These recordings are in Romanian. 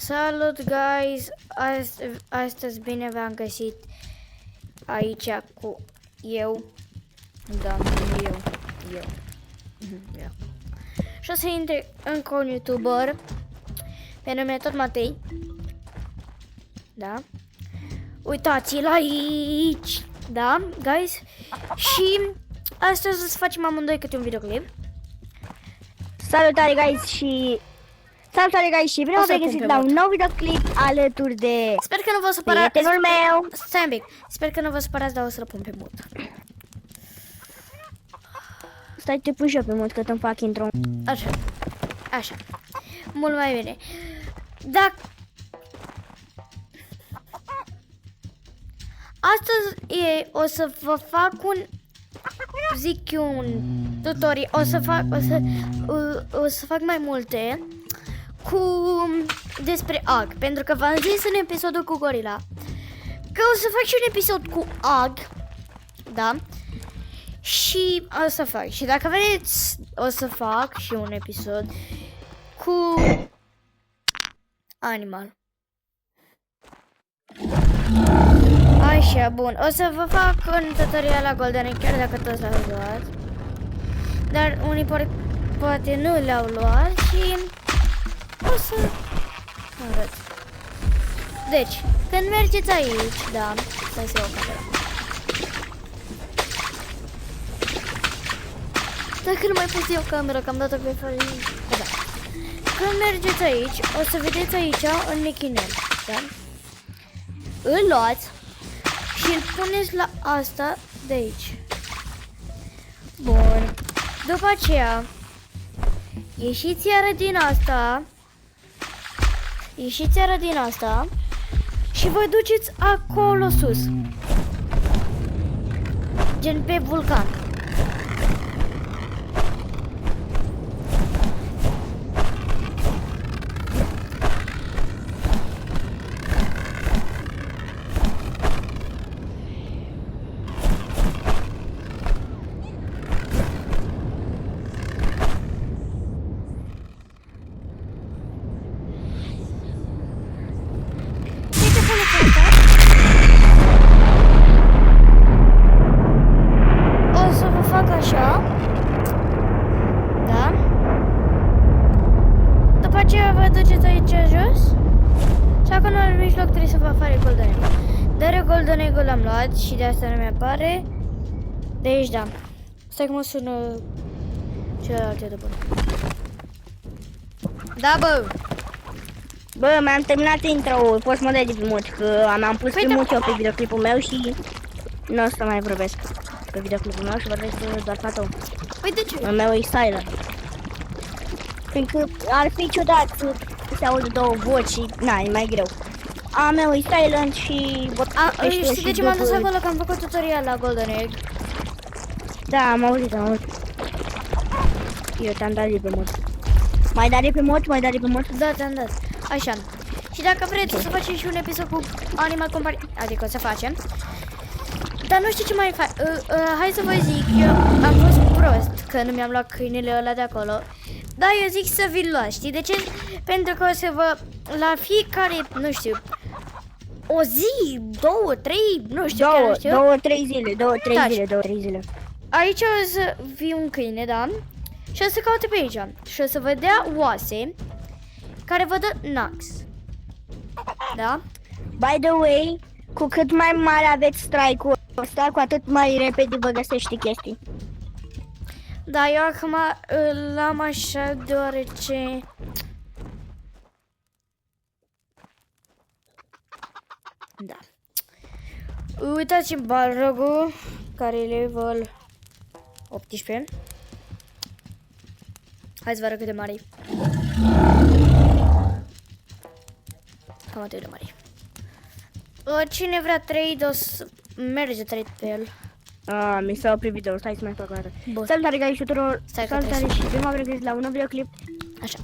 Salut, guys! Astăzi bine v-am găsit aici cu eu. Da, eu. Și o să intre încă un YouTuber pe nume tot Matei. Da? Uitați-l aici! Da, guys? Și astăzi o să facem amândoi câte un videoclip. Salutare guys și bine v-am regăsit la un nou videoclip alături de Sper că nu vă supărați. prietenul meu. Stai un pic. Sper că nu vă supărați, dar o să-l pun pe mut. Stai, te pun și eu pe mult că te-mi fac intro. Așa. Mult mai bine. Dacă astăzi o să vă fac un tutorial, o să fac mai multe despre AG, pentru că v-am zis în episodul cu Gorila că o să fac și un episod cu AG, da? Și o să fac, și dacă vreți, o să fac și un episod cu Animal. Așa, bun. O să vă fac un tutorial la Golden, chiar dacă toți l-au luat. Dar unii poate nu le-au luat și o să arăt. Deci, când mergeți aici, da, stai să iau camera. Dacă nu mai pot să iau camera, că am dat-o pe fără. Da. Când mergeți aici, o să vedeți aici un nechinel, da? Îl luați și îl puneți la asta de aici. Bun. După aceea, ieșiți iară din asta și vă duceți acolo sus. Gen pe vulcan. O să vă fac așa. Da? După aceea vă duceți aici jos. Și acolo în mijloc trebuie să vă apare Golden Egg. Dar Golden Egg l-am luat și de asta nu mi-apare. De aici, da. Stai că mă sună celelalte de bun. Da, bă! Bă, mi-am terminat intro-ul, poți să mă dai de pe mult, că am pus pe mult eu pe videoclipul meu și nu o să mai vorbesc pe videoclipul meu și vorbesc doar fata. Păi de ce? Al meu e silent. Fiindcă ar fi ciudat să se audă două voci și na, e mai greu. A meu e silent și știi de ce m-am dus acolo? Că am făcut tutorial la Golden Egg. Da, am auzit. Eu te-am dat de pe mod. Mai dai de pe mod? Da, te-am dat. Așa. Și dacă vreți să facem și un episod cu Animal Company, adică o să facem. Dar nu știu ce mai fac. Hai să vă zic, eu am fost prost că nu mi-am luat câinele ăla de acolo. Dar eu zic să vi-l luați, știi de ce? Pentru că o să vă, la fiecare, nu știu, o zi, două, trei, nu știu, chiar nu știu. Două, trei zile. Aici o să fie un câine, da? Și o să caute pe aici. Și o să vă dea oase care vă dă Nax. Da? By the way, cu cât mai mare aveți strike-ul ăsta, cu atât mai repede vă găsești chestii. Da, eu acum l-am așa deoarece... Da. Uitați-mi Balrogul, care e level 18. Hai să vă arăt cât de mare e. Cam atât de mare. Cine vrea trade, o să merge trade pe el. Mi s-a oprit video, stai să mai fac o dată. Bun. Salutare guys și tuturor, Salutare și bine v-am regăsit la un nou videoclip. Așa.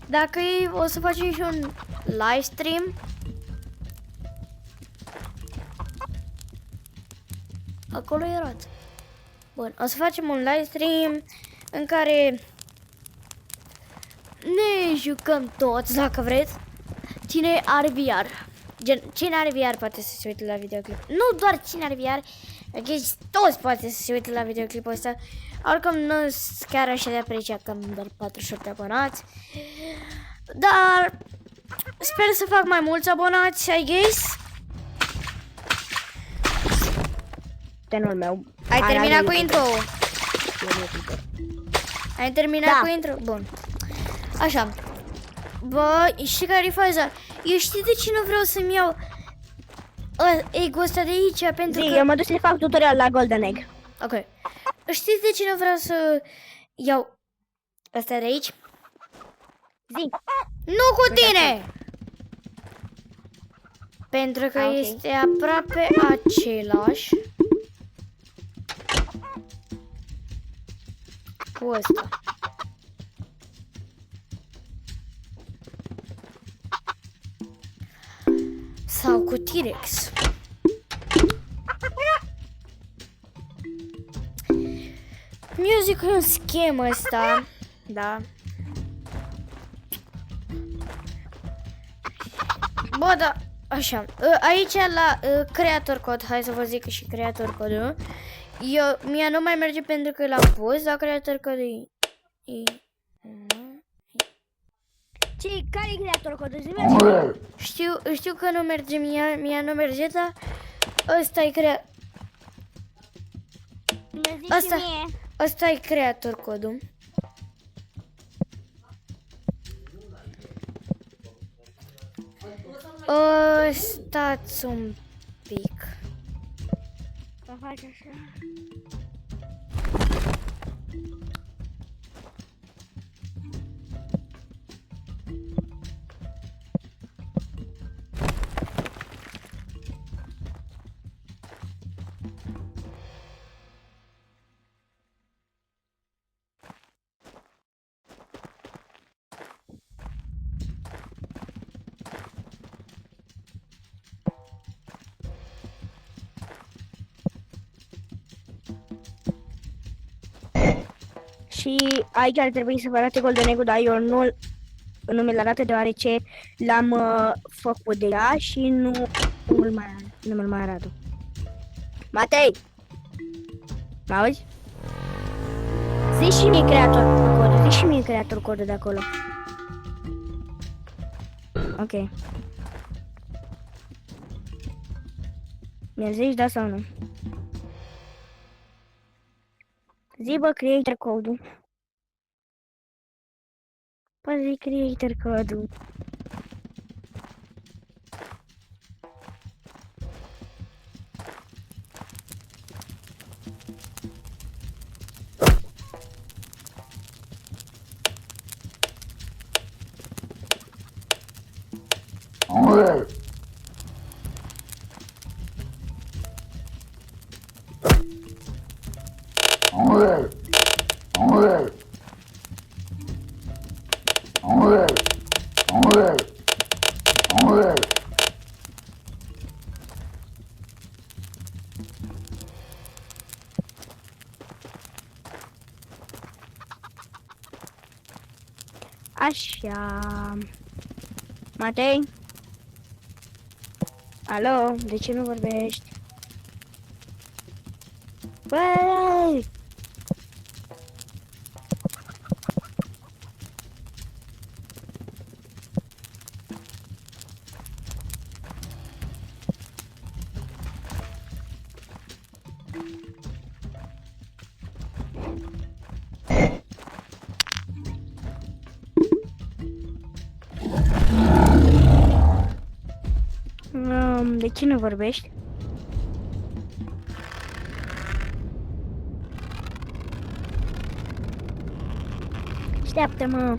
Dacă o să facem și un live stream. Acolo erați. Bun, o să facem un live stream în care ne jucăm toți, dacă vreți. Cine are VR? Cine are VR poate să se uite la videoclip. Nu doar cine are VR, ok, toți poate să se uite la videoclipul ăsta. Oricum nu sunt chiar așa de apreciat că am doar 48 de abonați. Dar sper să fac mai mulți abonați, I guess. Tenul meu. Ai terminat cu intro? intro. Ai terminat Da. cu intro? Bun. Așa. Bă, știi care e faza? Eu știi de ce nu vreau să-mi iau egg-ul ăsta de aici? Pentru că... Eu mă duc să fac tutorial la Golden Egg. Ok. Știți de ce nu vreau să iau ăsta de aici? Zi. Nu cu tine! Pentru că Ok. este aproape același cu ăsta. Sau cu T-Rex. Music e un schem ăsta. Da. Bă, da, așa. Aici la creator code, hai să vă zic și creator code-ul. Mie nu mai merge pentru că l-am pus, dar creator code Care e creator code? Știu că nu merge, mie nu merge, dar ăsta e ăsta e creator code-ul. Stați un pic. Să faci așa. Și aici ar trebui să vă arate Golden Egg-ul, dar eu nu mi-l arată deoarece l-am făcut deja și nu mi-l mai arată. Matei! Mă auzi? Zi și mie creator code, zi și mie creator code de acolo. Ok. Mi-l zici da sau nu? Zi bă creator code-ul. Păi zi creator code-ul. Așa. Matei? Alo, de ce nu vorbești? Băi! De ce nu vorbești? Așteaptă-mă!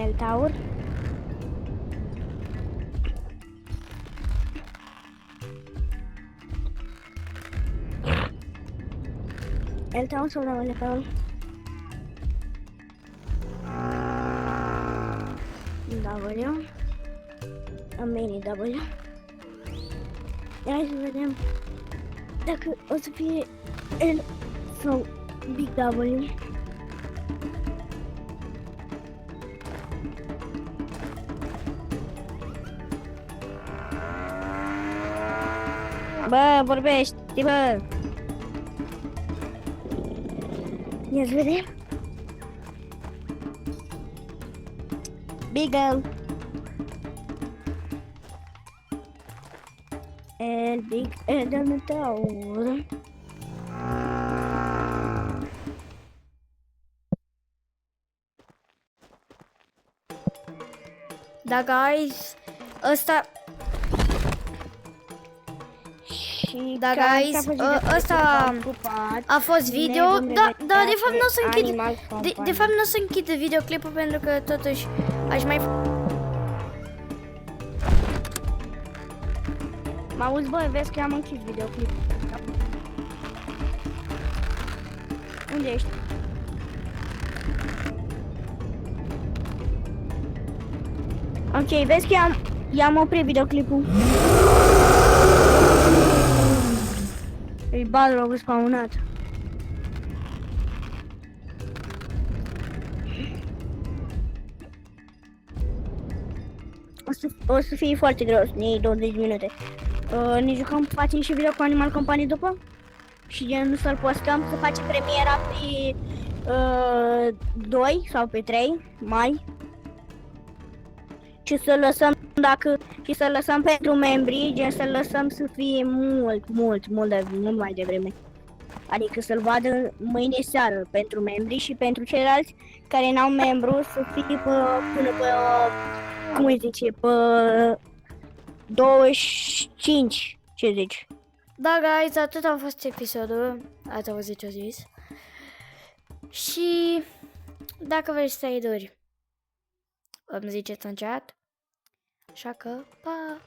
El Taur. El Taur sau double Taur? W. Mini W. Hai să vedem dacă o să fie L sau Big W. Bă, vorbești, bă! Ia să vedem. Big L. El Big L de Taur. Da, guys, ăsta... Și Da, ca guys, asta a fost ăsta ocupat. a fost Ne video. vom Da, revedea de fapt pe nu o să închid. Animal De Company. fapt nu o să închid videoclipul pentru că totuși aș mai... Mă auzi, bă, vezi că am închis videoclipul. Unde ești? Ok, vezi că i-am oprit videoclipul. E Balrog spawnat. O să fie foarte greu să ne iei 20 minute. Ne jucăm, facem și video cu Animal Company după? Și gen să-l postăm, să facem premiera pe 2 sau pe 3 mai. Și să lăsăm să lăsăm pentru membrii, gen să lăsăm să fie mult mai devreme. Adică să-l vadă mâine seară pentru membrii și pentru ceilalți care n-au membru să fie până pe, cum îi zice, pe 25, ce zici? Da, guys, atât a fost episodul. Ați auzit ce-o zis. Și dacă vrei să ai dori, îmi ziceți în chat. Așa că, pa!